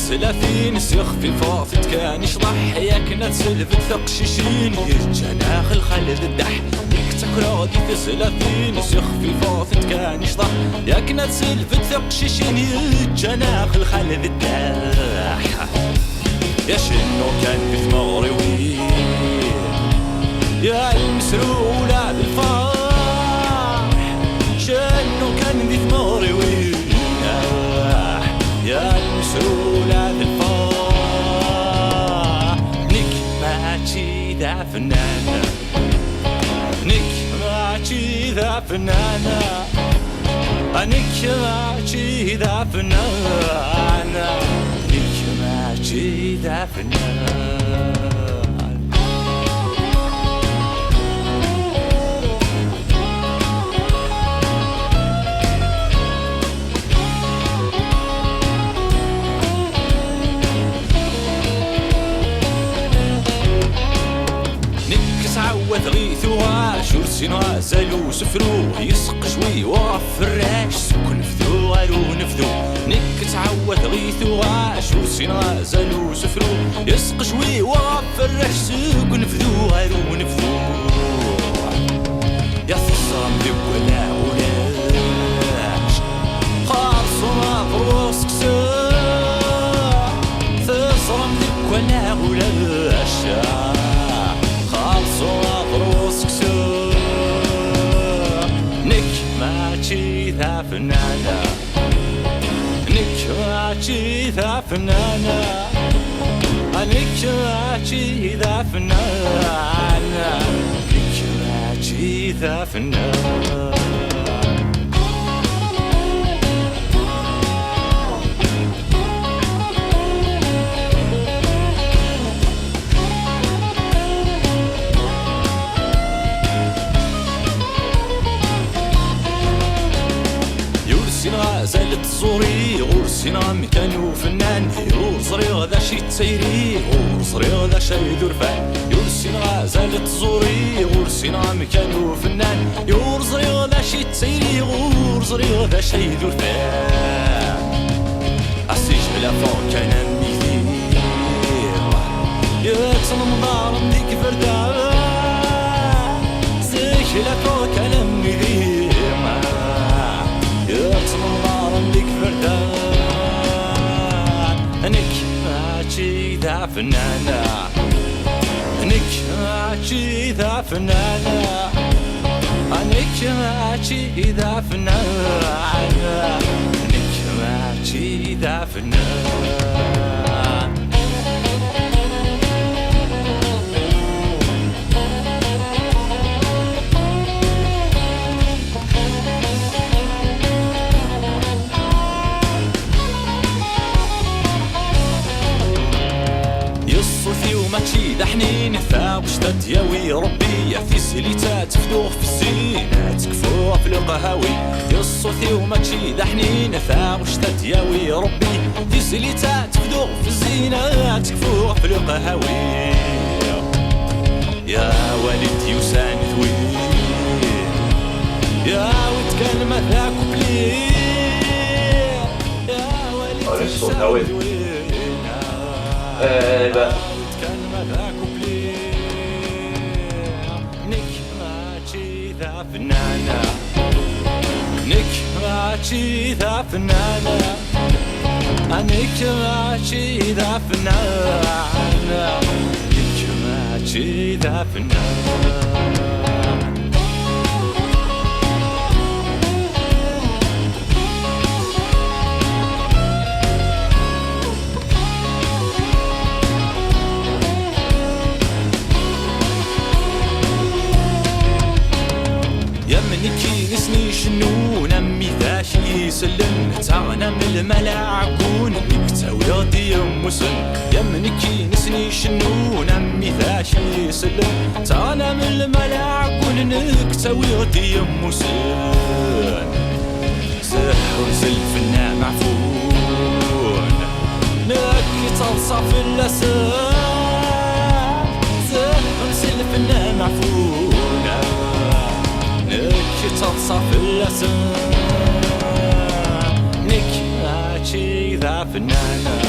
ثلاثين سيخ في فاطت كان يشضح ياك نتسلفت ثق شيشين يتجناخ الخلد الدح نكتك راضي في 30 سيخ في فاطت كان يشضح ياك نتسلفت ثق شيشين يتجناخ الخلد الدح يا شنو كان في ثمغري وين يا المسرولة بالفرح شنو كان في ثمغري وين يا المسؤولة بالفرح نك ماشي ذا فنانة نك ماشي ذا فنانة نك ماشي ذا فنانة نك ماشي ذا فنانة غيثوها شرسين غازلو سفرو يسق شوي وقف الراش سكن فذو غارو نفذو نك تعوث غيثوها شرسين غازلو سفرو يسق شوي وقف الراش سكن فذو غارو نفذو يا ثصرم ذيك ولا ولاش خالصو مبروس كسار ثصرم ذيك ولا ولاش خالصو مبروس كسور نك ماشي ذا فنانة نك ماشي ذا فنانة نك ماشي ذا فنانة نك ماشي ذا فنانة زالت زوري غورسينا مكانو فنان يورزري غدا شي تسيري غورزري غدا شي درفان يورسينا زالت زوري غورسينا مكانو فنان يورزري غدا شي تسيري غورزري غدا شي درفان أسيج بلا فوق كان ميدير يتنم ضارم ديك فردان سيج بلا فوق كان ميدير يتنم ضارم ديك فردان نك ماشي ذا فنانة نك ماشي ذا فنانة نك ماشي ذا فنانة نك ماشي ذا فنانة صوفي وماشي دحنين فاوش تدياوي ربي في سليتا تفدوغ في الزينة تكفوها في القهاوي يصوفي وماشي دحنين فاوش تدياوي ربي في سليتا تفدوغ في الزينة تكفوها في القهاوي يا والد يوسان ذوي يا ود كان مذاك بلي يا والد يوسان ذوي نك ماشي ذا فنانة نك ماشي ذا فنانة نك ماشي ذا فنانة نك ماشي ذا فنانة نكي نسني شنو نمي ذاشي يسلم تاغنا من الملاعكون نكتاوي راضي يوم مسن يا منكي نسني شنون عمي ذاشي يسلم تانا من الملاعب وننك تاوي غدي يموسن سحر زلفنا معفون نكي تلصى في اللسان سحر زلفنا معفون نكي تلصى في اللسان نكي راتشي ذا فنانة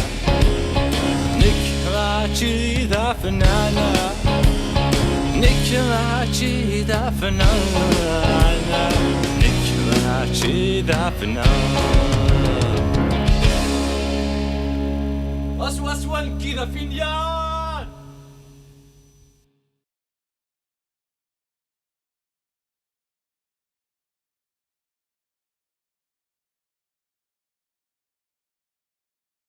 نكي راتشي ذا فنانة نكي راتشي ذا فنانة نكي راتشي ذا فنانة أسوأ كذا فين يا